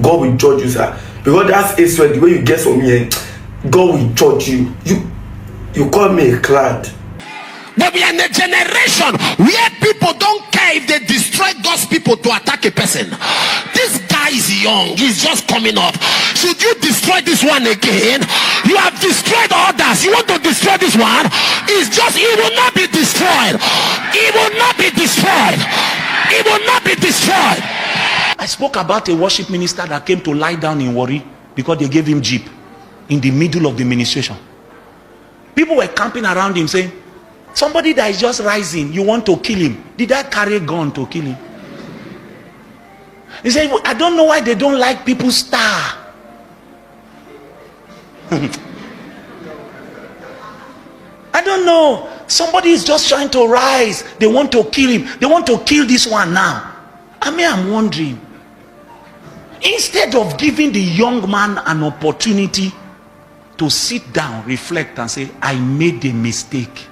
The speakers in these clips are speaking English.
God will judge you, sir. Because that's Israel, the way you get from here, God will judge you. You call me a cloud. But we are in a generation where people don't care if they destroy God's people to attack a person. This guy is young, he's just coming up. Should you destroy this one again? You have destroyed others. You want to destroy this one? It's just, it will not be destroyed. It will not be destroyed. It will not be destroyed. I spoke about a worship minister that came to lie down in Warri because they gave him jeep in the middle of the ministration. People were camping around him saying, somebody that is just rising, you want to kill him. Did I carry a gun to kill him? He said, I don't know why they don't like people's star. I don't know. Somebody is just trying to rise. They want to kill him. They want to kill this one now. I'm wondering, instead of giving the young man an opportunity to sit down, reflect and say, I made a mistake,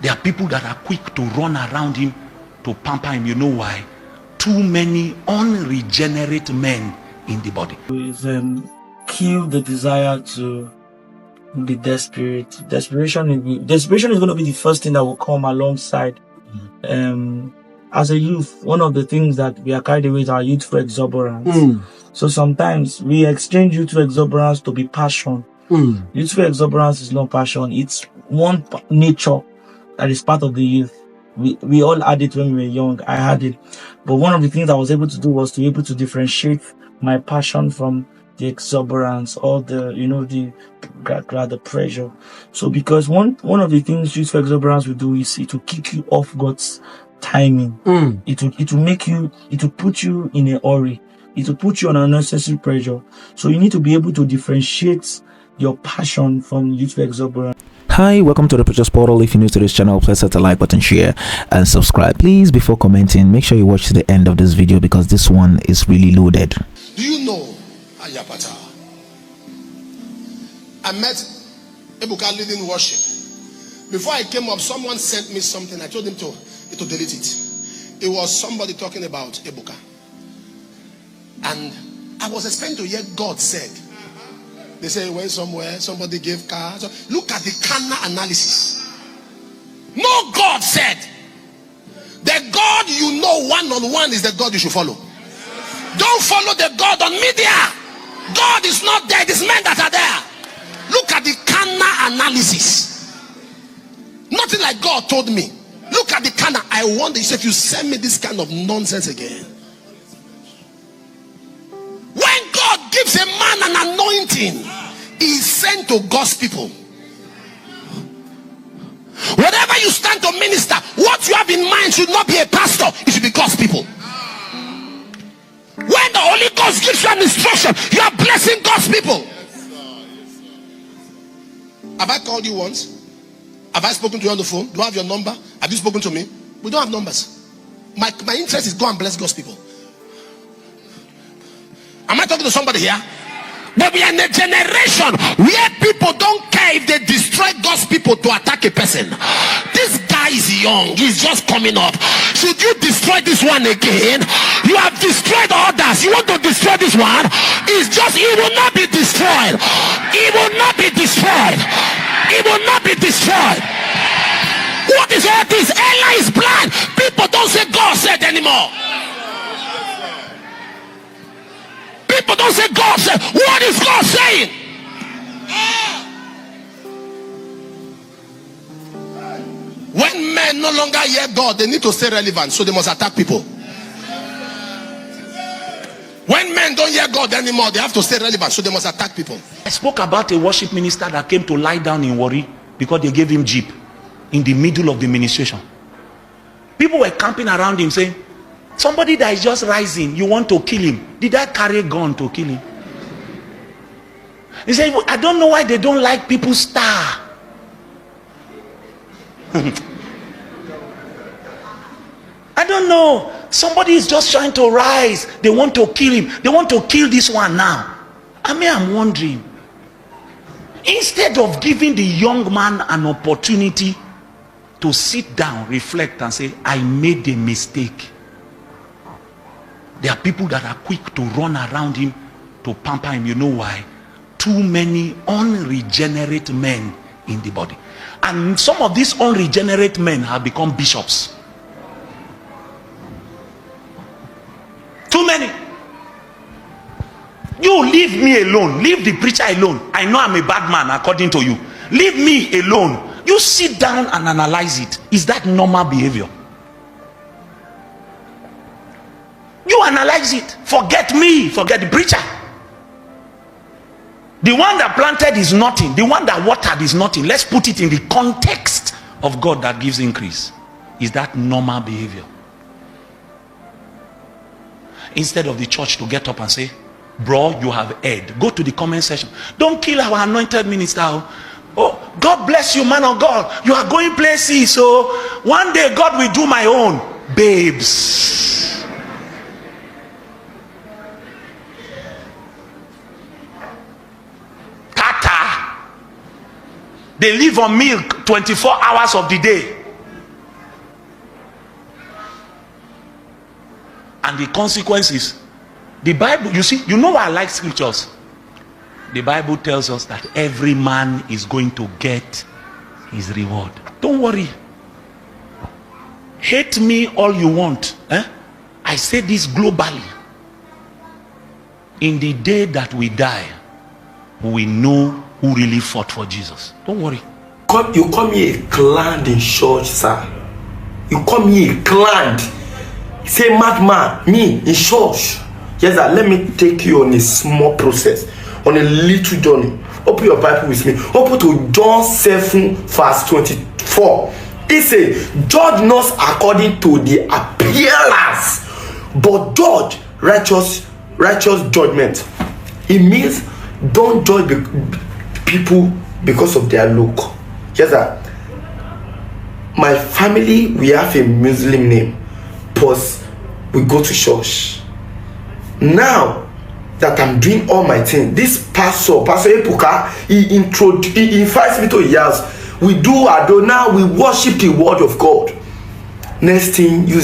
there are people that are quick to run around him to pamper him. You know why? Too many unregenerate men in the body. Kill the desire to be desperate. Desperation is going to be the first thing that will come alongside. As a youth, one of the things that we are carried away is our youthful exuberance. So sometimes we exchange youthful exuberance to be passion. Youthful exuberance is not passion. It's one nature that is part of the youth. We all had it when we were young. I had it. But one of the things I was able to do was to be able to differentiate my passion from the exuberance or the pressure. So because one of the things youthful exuberance will do is it will kick you off God's timing. It will put you in a hurry. It will put you on unnecessary pressure. So you need to be able to differentiate your passion from youthful exuberance. Hi, welcome to the Preacher's Portal. If you're new to this channel, please hit the like button, share and subscribe. Please, before commenting, make sure you watch to the end of this video because this one is really loaded. Do you know Ayapata? I met Ebuka leading worship. Before I came up, someone sent me something. I told him to delete it. It was somebody talking about Ebuka. And I was expecting to hear God said. They say went somewhere, somebody gave car. So look at the carnal analysis. No, God said. The God you know one-on-one is the God you should follow. Don't follow the God on media. God is not there. It is men that are there. Look at the carnal analysis. Nothing like God told me. Look at the carnal. I wonder if you send me this kind of nonsense again. When God gives a man an anointing, he is sent to God's people. Whatever you stand to minister, what you have in mind should not be a pastor, it should be God's people. When the Holy Ghost gives you an instruction, you are blessing God's people. Have I called you once? Have I spoken to you on the phone? Do I have your number? Have you spoken to me? We don't have numbers. My interest is go and bless God's people. Am I talking to somebody here? But we are in a generation where people don't care if they destroy God's people to attack a person. This guy is young, he's just coming up. Should you destroy this one again? You have destroyed others. You want to destroy this one? It's just, it will not be destroyed. It will not be destroyed. It will not be destroyed. What is all this? Ella is blind. People don't say God said anymore. People don't say God said. What is God saying? When men no longer hear God, they need to stay relevant, so they must attack people. When men don't hear God anymore, they have to stay relevant, so they must attack people. I spoke about a worship minister that came to lie down in Warri because they gave him jeep in the middle of the ministration. People were camping around him saying, somebody that is just rising, you want to kill him. Did I carry a gun to kill him? He said, I don't know why they don't like people's star. I don't know. Somebody is just trying to rise. They want to kill him. They want to kill this one now. I'm wondering, instead of giving the young man an opportunity to sit down, reflect and say, I made a mistake, There are people that are quick to run around him to pamper him. You know why? Too many unregenerate men in the body. And some of these unregenerate men have become bishops. Too many. You leave me alone. Leave the preacher alone. I know I'm a bad man according to you. Leave me alone. You sit down and analyze it. Is that normal behavior? You analyze it. Forget me. Forget the preacher. The one that planted is nothing. The one that watered is nothing. Let's put it in the context of God that gives increase. Is that normal behavior? Instead of the church to get up and say, bro, you have erred. Go to the comment section. Don't kill our anointed minister. Oh, God bless you, man of God. You are going places. So one day God will do my own. Babes. Tata. They live on milk 24 hours of the day. And the consequences, the Bible, you see, you know why I like scriptures. The Bible tells us that every man is going to get his reward. Don't worry. Hate me all you want. I say this globally. In the day that we die, we know who really fought for Jesus. Don't worry. You call me a clan in church, sir. You call me a clan. Say madman, me in church. Yes, sir. Let me take you on a small process, on a little journey. Open your Bible with me. Open to John 7 verse 24. It says, judge not according to the appearance, but judge righteous judgment. It means don't judge the people because of their look. Yes, sir. My family, we have a Muslim name. Plus, we go to church. Now that I'm doing all my thing, this Pastor Ebuka, he invites me to his house. We do Adonai, we worship the word of God. Next thing, you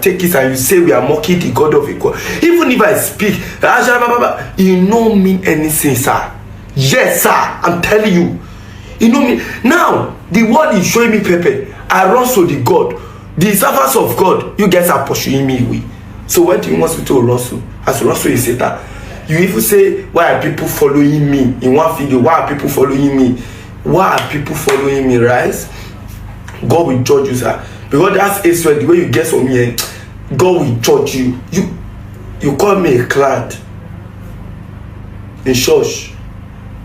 take it and you say we are mocking the God of God. Even if I speak, you don't mean anything, sir. Yes, sir, I'm telling you. You know me. Now, the word is showing me pepper. I run to the God. The servants of God, you guys are pursuing me with. So what do you want me to Russell? As Russell is Satan. You even say, why are people following me? In one video, why are people following me? Why are people following me, right? God will judge you, sir. Because that's Israel, the way you get from me, God will judge you. You call me a clan in church.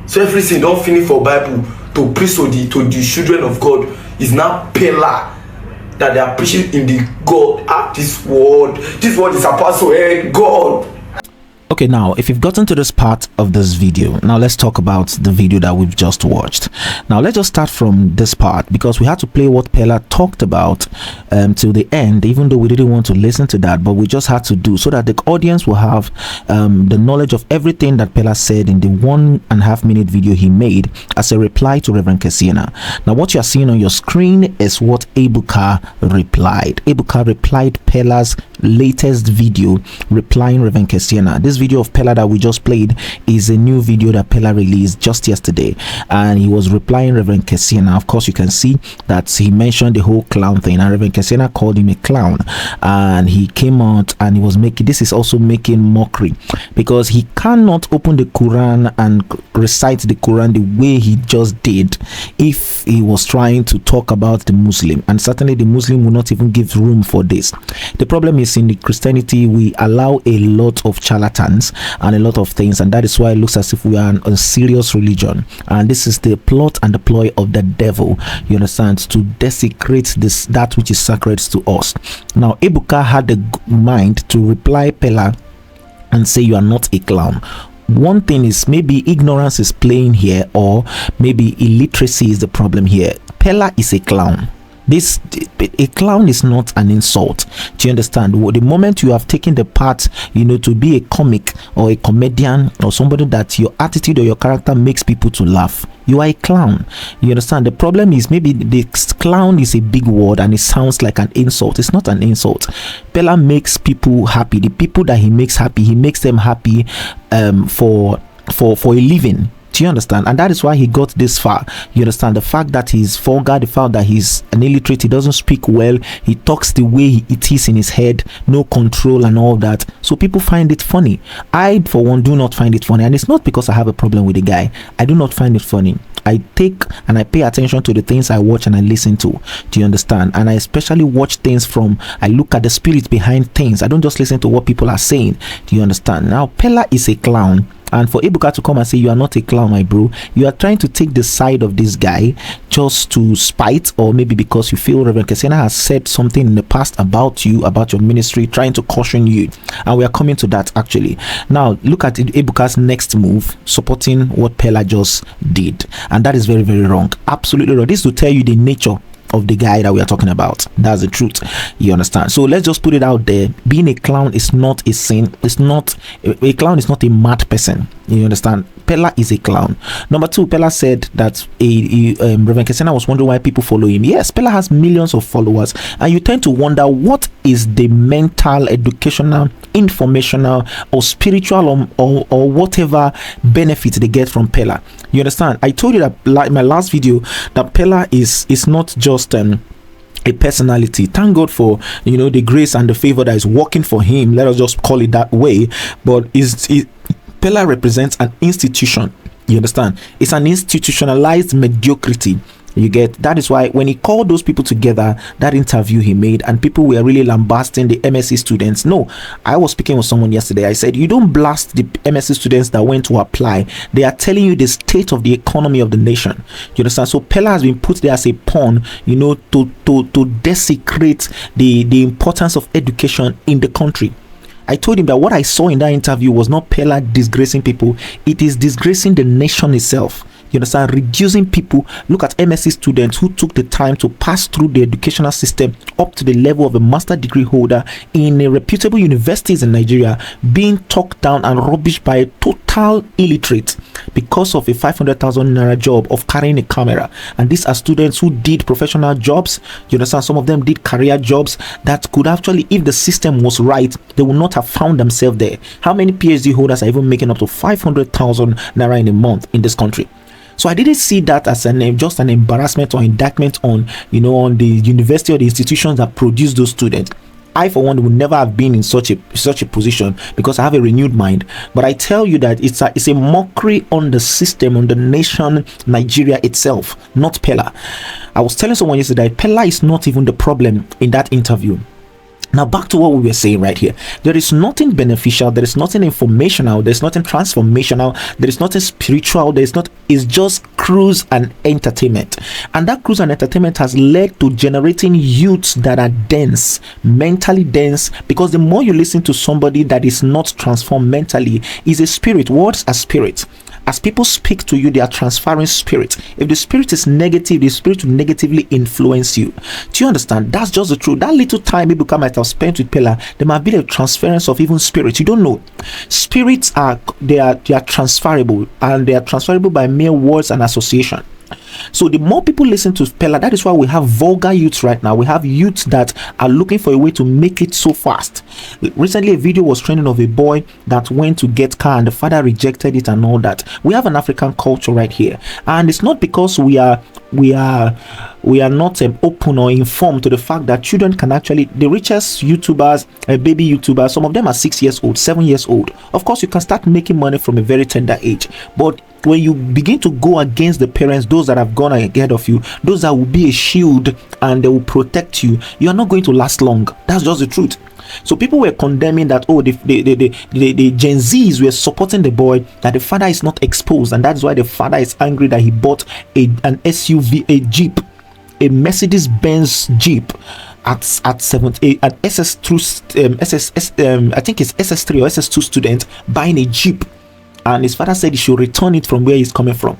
So everything don't finish for Bible to preach to the children of God is now Pella. That they are preaching in the God. This word is Apostle God. Okay, now if you've gotten to this part of this video, now let's talk about the video that we've just watched. Now let's just start from this part, because we had to play what Pella talked about till the end, even though we didn't want to listen to that, but we just had to do so that the audience will have the knowledge of everything that Pella said in the 1.5 minute video he made as a reply to Rev Kesiena. Now what you are seeing on your screen is what Ebuka replied. Ebuka replied Pella's latest video replying Rev Kesiena. This video of Pella that we just played is a new video that Pella released just yesterday, and he was replying Rev Kesiena. Of course, you can see that he mentioned the whole clown thing, and Rev Kesiena called him a clown, and he came out and he was making, this is also making mockery, because he cannot open the Quran and recite the Quran the way he just did if he was trying to talk about the Muslim, and certainly the Muslim will not even give room for this. The problem is in the Christianity, we allow a lot of charlatans and a lot of things, and that is why it looks as if we are a serious religion, and this is the plot and the ploy of the devil, you understand, to desecrate that which is sacred to us. Now Ebuka had the mind to reply Pella and say you are not a clown. One thing is, maybe ignorance is playing here, or maybe illiteracy is the problem here. Pella is a clown. A clown is not an insult. Do you understand? The moment you have taken the part, to be a comic or a comedian or somebody that your attitude or your character makes people to laugh, you are a clown. You understand? The problem is maybe the clown is a big word and it sounds like an insult. It's not an insult. Pella makes people happy. The people that he makes happy, he makes them happy for a living. Do you understand? And that is why he got this far. You understand? The fact that he's vulgar, the fact that he's an illiterate, he doesn't speak well, he talks the way it is in his head, no control and all that. So people find it funny. I, for one, do not find it funny. And it's not because I have a problem with the guy. I do not find it funny. I take and I pay attention to the things I watch and I listen to. Do you understand? And I especially watch things I look at the spirit behind things. I don't just listen to what people are saying. Do you understand? Now, Pella is a clown. And for Ebuka to come and say you are not a clown, my bro, you are trying to take the side of this guy just to spite, or maybe because you feel Rev Kesiena has said something in the past about you, about your ministry, trying to caution you. And we are coming to that actually. Now, look at Ebuka's next move, supporting what Pella just did. And that is very, very wrong. Absolutely wrong. This is to tell you the nature of the guy that we are talking about. That's the truth. You understand? So let's just put it out there. Being a clown is not a sin. It's not a clown is not a mad person. You understand? Pella is a clown. Number two, Pella said that Rev Kesiena was wondering why people follow him. Yes, Pella has millions of followers, and you tend to wonder what is the mental, educational, informational, or spiritual, or whatever benefit they get from Pella. You understand? I told you that in my last video that Pella is not just a personality. Thank God for the grace and the favor that is working for him. Let us just call it that way. But Pella represents an institution. You understand? It's an institutionalized mediocrity. You get? That is why when he called those people together, that interview he made, and people were really lambasting the MSc students. No, I was speaking with someone yesterday. I said, you don't blast the MSc students that went to apply. They are telling you the state of the economy of the nation. You understand? So Pella has been put there as a pawn, to desecrate the importance of education in the country. I told him that what I saw in that interview was not Pella disgracing people, it is disgracing the nation itself. You understand? Reducing people. Look at MSc students who took the time to pass through the educational system up to the level of a master degree holder in a reputable universities in Nigeria, being talked down and rubbished by a total illiterate because of a 500,000 naira job of carrying a camera. And these are students who did professional jobs. You understand? Some of them did career jobs that could actually, if the system was right, they would not have found themselves there. How many PhD holders are even making up to 500,000 naira in a month in this country? So I didn't see that as just an embarrassment or indictment on the university or the institutions that produce those students. I, for one, would never have been in such a position because I have a renewed mind. But I tell you that it's a mockery on the system, on the nation, Nigeria itself, not Pella. I was telling someone yesterday, Pella is not even the problem in that interview. Now back to what we were saying right here. There is nothing beneficial, there is nothing informational, there's nothing transformational, there is nothing spiritual, it's just cruise and entertainment. And that cruise and entertainment has led to generating youths that are dense, mentally dense, because the more you listen to somebody that is not transformed mentally, is a spirit. Words are spirit. As people speak to you, they are transferring spirit. If the spirit is negative, the spirit will negatively influence you. Do you understand? That's just the truth. That little time Ebuka might have spent with Pella, there might be a transference of even spirit. You don't know. Spirits are transferable, and they are transferable by mere words and association. So the more people listen to Pella, that is why we have vulgar youths right now. We have youths that are looking for a way to make it so fast. Recently, a video was trending of a boy that went to get car and the father rejected it and all that. We have an African culture right here, and it's not because we are not open or informed to the fact that children can actually, the richest YouTubers, baby YouTubers, some of them are 6 years old, 7 years old. Of course, you can start making money from a very tender age, but when you begin to go against the parents, those that have gone ahead of you, those that will be a shield and they will protect you, you are not going to last long. That's just the truth. So people were condemning that, the Gen Zs were supporting the boy, that the father is not exposed, and that's why the father is angry that he bought an SUV, a Jeep, a Mercedes-Benz Jeep at 78, an I think it's SS3 or SS2 student buying a Jeep, and his father said he should return it from where he's coming from.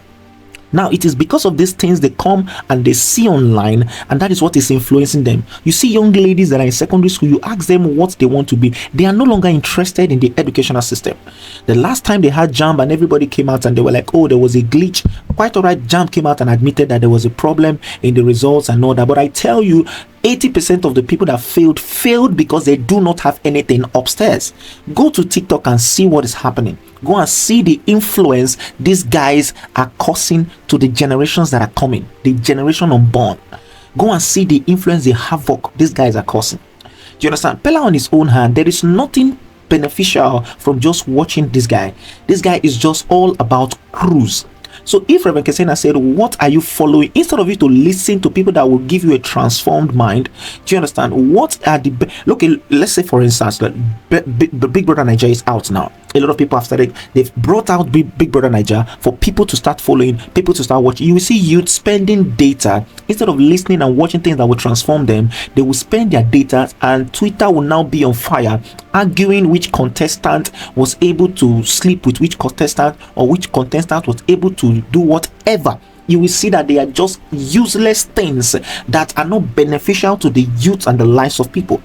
Now it is because of these things they come and they see online, and that is what is influencing them. You see young ladies that are in secondary school, you ask them what they want to be, they are no longer interested in the educational system. The last time they had JAMB and everybody came out and they were like, oh, there was a glitch. Quite all right, JAMB came out and admitted that there was a problem in the results and all that, but I tell you, 80% of the people that failed because they do not have anything upstairs. Go to TikTok and see what is happening. Go and see the influence these guys are causing to the generations that are coming, the generation unborn. Go and see the influence, the havoc these guys are causing. Do you understand? Pella on his own hand, there is nothing beneficial from just watching this guy. This guy is just all about cruise. So if Rev Kesiena said, what are you following? Instead of you to listen to people that will give you a transformed mind, do you understand? What are the look? Let's say for instance that Big Brother Nigeria is out now. A lot of people have started, they've brought out Big Brother Nigeria for people to start following, people to start watching. You will see youth spending data instead of listening and watching things that will transform them. They will spend their data, and Twitter will now be on fire, arguing which contestant was able to sleep with which contestant, or which contestant was able to do whatever. You will see that they are just useless things that are not beneficial to the youth and the lives of people.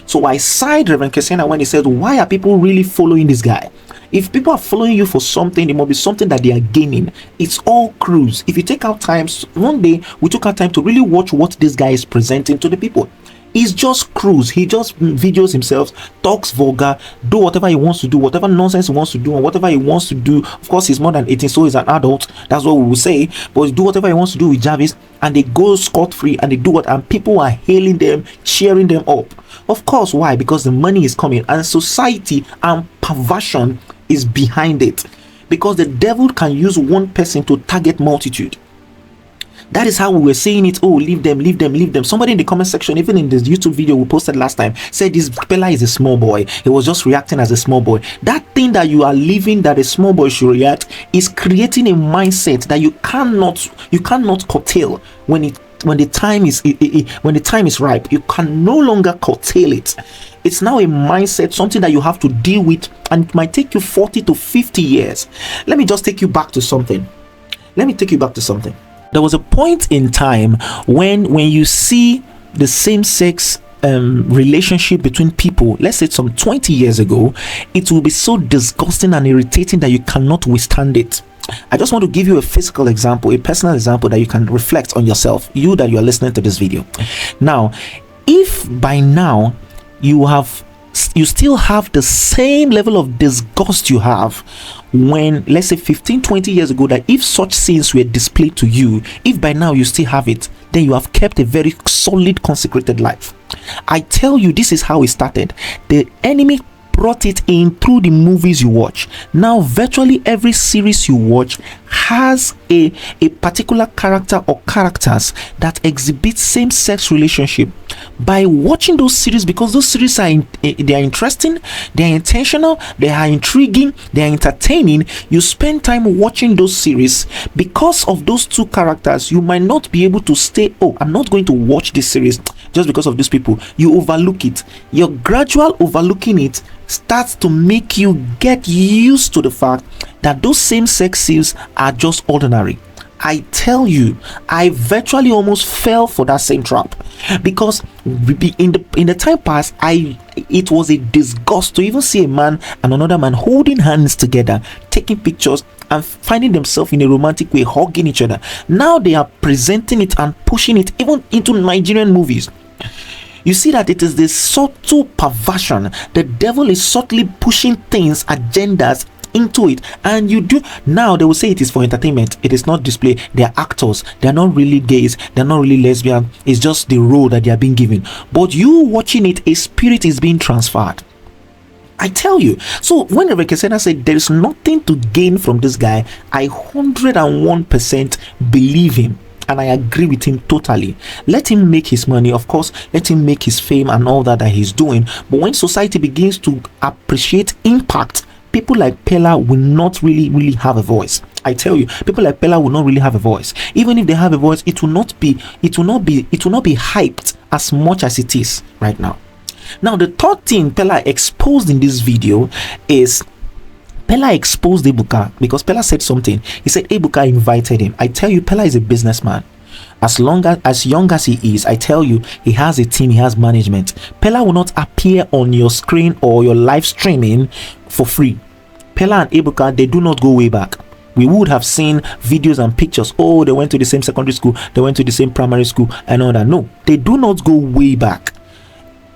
So I side Rev Kesiena when he said, why are people really following this guy? If people are following you for something, it must be something that they are gaining. It's all cruise. If you take out time, one day we took our time to really watch what this guy is presenting to the people. He's just cruise. He just videos himself, talks vulgar, do whatever he wants to do, whatever nonsense he wants to do, and whatever he wants to do. Of course, he's more than 18, so he's an adult. That's what we will say. But do whatever he wants to do with Jarvis, and they go scot-free, and they do what, and people are hailing them, cheering them up. Of course, why? Because the money is coming, and society and perversion is behind it. Because the devil can use one person to target multitude. That is how we were saying it. Oh, leave them, leave them, leave them. Somebody in the comment section, even in this YouTube video we posted last time, said this Pella is a small boy. He was just reacting as a small boy. That thing that you are living, that a small boy should react, is creating a mindset that you cannot curtail when the time is ripe. You can no longer curtail it. It's now a mindset, something that you have to deal with, and it might take you 40 to 50 years. Let me just take you back to something. There was a point in time when you see the same-sex relationship between people, let's say some 20 years ago, it will be so disgusting and irritating that you cannot withstand it. I just want to give you a physical example, a personal example that you can reflect on yourself, you that you are listening to this video. Now, if by now you still have the same level of disgust you have when, let's say 15-20 years ago, that if such scenes were displayed to you, if by now you still have it, then you have kept a very solid, consecrated life. I tell you, this is how it started. The enemy brought it in through the movies you watch. Now virtually every series you watch has a particular character or characters that exhibit same-sex relationship. By watching those series, because those series are they are interesting, they are intentional, they are intriguing, they are entertaining, you spend time watching those series. Because of those two characters, you might not be able to stay, oh, I'm not going to watch this series just because of these people. You overlook it. Your gradual overlooking it starts to make you get used to the fact that those same-sex scenes are just ordinary. I tell you, I virtually almost fell for that same trap, because in the time past, it was a disgust to even see a man and another man holding hands together, taking pictures and finding themselves in a romantic way, hugging each other. Now they are presenting it and pushing it even into Nigerian movies. You see that it is this subtle perversion. The devil is subtly pushing things, agendas into it, and you do. Now they will say it is for entertainment, it is not display. They are actors, they are not really gays, they are not really lesbian, it's just the role that they are being given. But you watching it, a spirit is being transferred. I tell you. So when Rev Kesiena said there is nothing to gain from this guy, I 101% believe him. And I agree with him totally. Let him make his money, of course, let him make his fame and all that he's doing. But when society begins to appreciate impact, people like Pella will not really have a voice. I tell you, people like Pella will not really have a voice. Even if they have a voice, it will not be hyped as much as it is right now. Now, the third thing Pella exposed in this video is Pella exposed Ebuka because Pella said something. He said Ebuka invited him. I tell you, Pella is a businessman. As young as he is, I tell you, he has a team, he has management. Pella will not appear on your screen or your live streaming for free. Pella and Ebuka, they do not go way back. We would have seen videos and pictures. Oh, they went to the same secondary school, they went to the same primary school and all that. No, they do not go way back.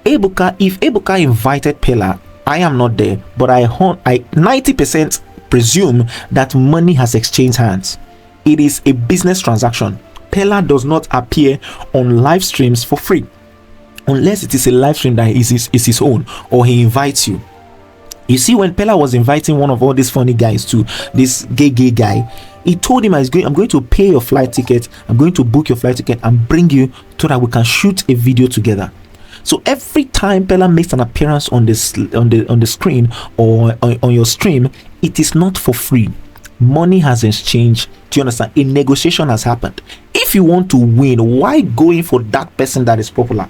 Ebuka, if Ebuka invited Pella, I am not there, but I 90% presume that money has exchanged hands. It is a business transaction. Pella does not appear on live streams for free unless it is a live stream that is his own, or he invites you. You see, when Pella was inviting one of all these funny guys to this gay guy, he told him, I'm going to pay your flight ticket, I'm going to book your flight ticket and bring you so that we can shoot a video together. So every time Pella makes an appearance on the screen or on your stream, it is not for free. Money has exchanged. Do you understand? A negotiation has happened. If you want to win, why going for that person that is popular?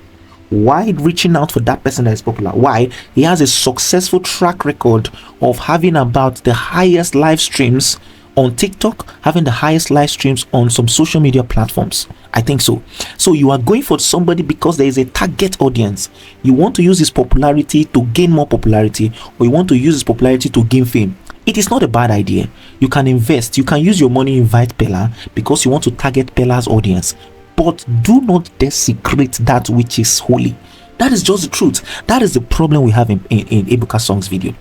Why reaching out for that person that is popular? Why? He has a successful track record of having about the highest live streams on TikTok, having the highest live streams on some social media platforms. I think so. So you are going for somebody because there is a target audience. You want to use his popularity to gain more popularity, or you want to use his popularity to gain fame. It is not a bad idea. You can invest. You can use your money, invite Pella, because you want to target Pella's audience. But do not desecrate that which is holy. That is just the truth. That is the problem we have in Ebuka Songs video.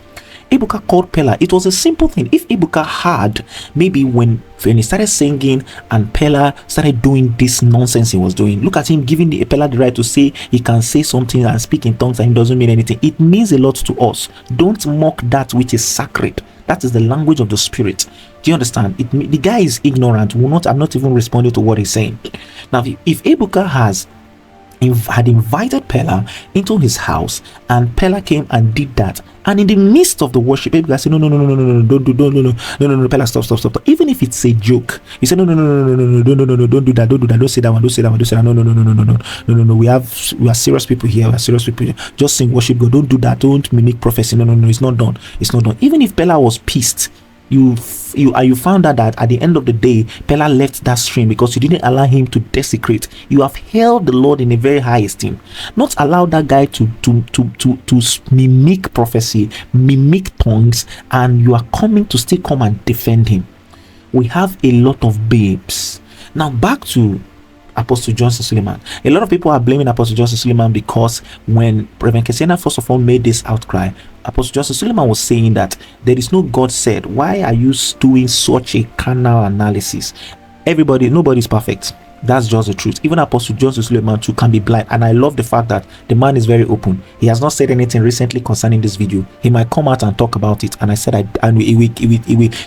Ebuka called Pella. It was a simple thing. If Ebuka had, maybe when he started singing and Pella started doing this nonsense he was doing, look at him giving Pella the right to say he can say something and speak in tongues and it doesn't mean anything. It means a lot to us. Don't mock that which is sacred. That is the language of the spirit. Do you understand? The guy is ignorant. I'm not even responding to what he's saying. Now, if Ebuka had invited Pella into his house and Pella came and did that, and in the midst of the worship, Ebuka said, no, Pella, stop. Even if it's a joke, he said, no, don't do that, don't say that one, no, we are serious people here, just sing, worship God, don't do that, don't mimic prophecy, no, it's not done. Even if Pella was pissed, you found out that at the end of the day, Pella left that stream because you didn't allow him to desecrate. You have held the Lord in a very high esteem. Not allow that guy to mimic prophecy, mimic tongues, and you are coming to still come and defend him. We have a lot of babes. Now back to Apostle Johnson Suleman. A lot of people are blaming Apostle Johnson Suleman because when Rev Kesiena first of all made this outcry, Apostle Johnson Suleman was saying that there is no God said. Why are you doing such a carnal analysis? Nobody is perfect. That's just the truth. Even Apostle Johnson Suleman too can be blind, and I love the fact that the man is very open. He has not said anything recently concerning this video. He might come out and talk about it, and I said you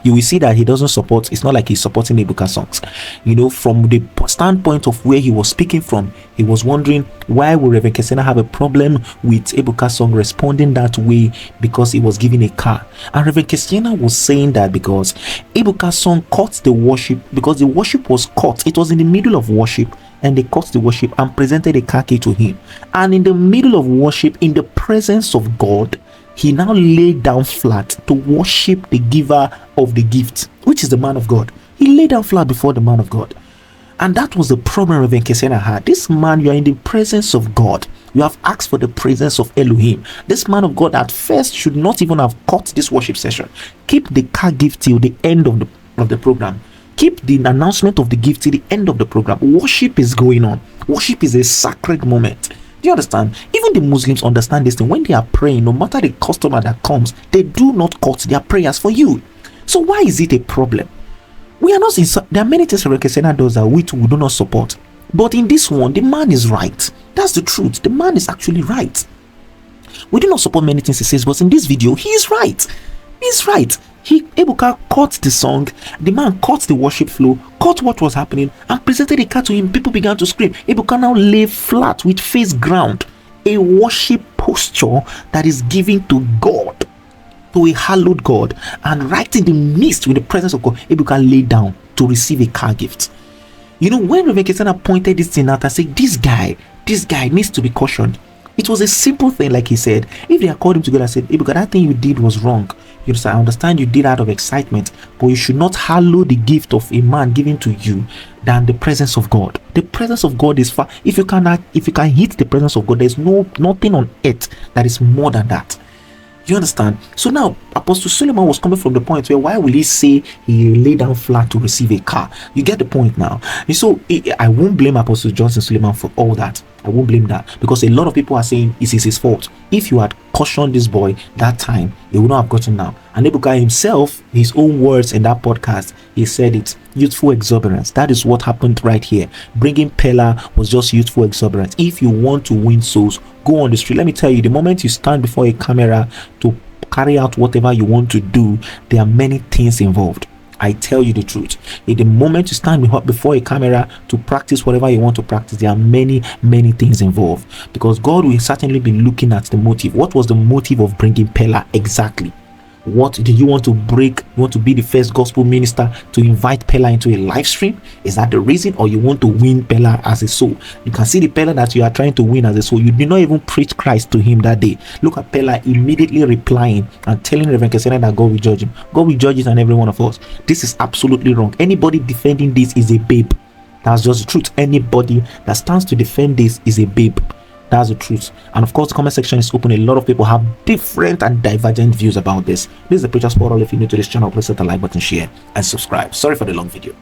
will see that he doesn't support. It's not like he's supporting Ebuka Songs. You know, from the standpoint of where he was speaking from, he was wondering why would Rev Kesiena have a problem with Ebuka Song responding that way because he was given a car. And Rev Kesiena was saying that because Ebuka Song caught the worship, because the worship was caught. It was in the middle of worship, and they caught the worship and presented a car key to him. And in the middle of worship, in the presence of God, he now laid down flat to worship the giver of the gift, which is the man of God. He laid down flat before the man of God. And that was the problem Rev Kesiena had. This man, you are in the presence of God. You have asked for the presence of Elohim. This man of God at first should not even have caught this worship session. Keep the car gift till the end of the program. Keep the announcement of the gift till the end of the program. Worship is going on. Worship is a sacred moment. Do you understand? Even the Muslims understand this thing. When they are praying, no matter the customer that comes, they do not cut their prayers for you. So why is it a problem? We are not there are many things Rev Kesiena does that we do not support. But in this one, the man is right. That's the truth. The man is actually right. We do not support many things he says, but in this video, he is right. He's right. Ebuka caught the song, the man caught the worship flow, caught what was happening, and presented a car to him. People began to scream. Ebuka now lay flat with face ground. A worship posture that is given to God, to a hallowed God, and right in the midst with the presence of God, Ebuka lay down to receive a car gift. You know, when Rev Kesiena pointed this thing out and said, this guy needs to be cautioned. It was a simple thing, like he said. If they had called him together and said, Ebuka, that thing you did was wrong. You understand you did out of excitement, but you should not hallow the gift of a man given to you than the presence of God. The presence of God is far. If you can hit the presence of God, there's nothing on earth that is more than that. You understand? So now Apostle Suleman was coming from the point where, why will he say he lay down flat to receive a car? You get the point now. And so I won't blame Apostle Johnson Suleman for all that. I won't blame that, because a lot of people are saying it is his fault. If you had cautioned this boy that time, he would not have gotten now. And Ebuka himself, his own words in that podcast, he said it's youthful exuberance. That is what happened right here. Bringing Pella was just youthful exuberance. If you want to win souls, go on the street. Let me tell you, the moment you stand before a camera to carry out whatever you want to do, there are many things involved. I tell you the truth. In the moment you stand before a camera to practice whatever you want to practice, there are many things involved, because God will certainly be looking at the motive. What was the motive of bringing Pella exactly? What did you want to break? You want to be the first gospel minister to invite Pella into a live stream? Is that the reason? Or you want to win Pella as a soul? You can see the Pella that you are trying to win as a soul. You did not even preach Christ to him that day. Look at Pella immediately replying and telling Rev Kesiena that God will judge him. God will judge each and every one of us. This is absolutely wrong. Anybody defending this is a babe. That's just the truth. Anybody that stands to defend this is a babe. That's the truth. And of course, the comment section is open. A lot of people have different and divergent views about this. This is the Preacher's Portal. If you're new to this channel, please hit the like button, share, and subscribe. Sorry for the long video.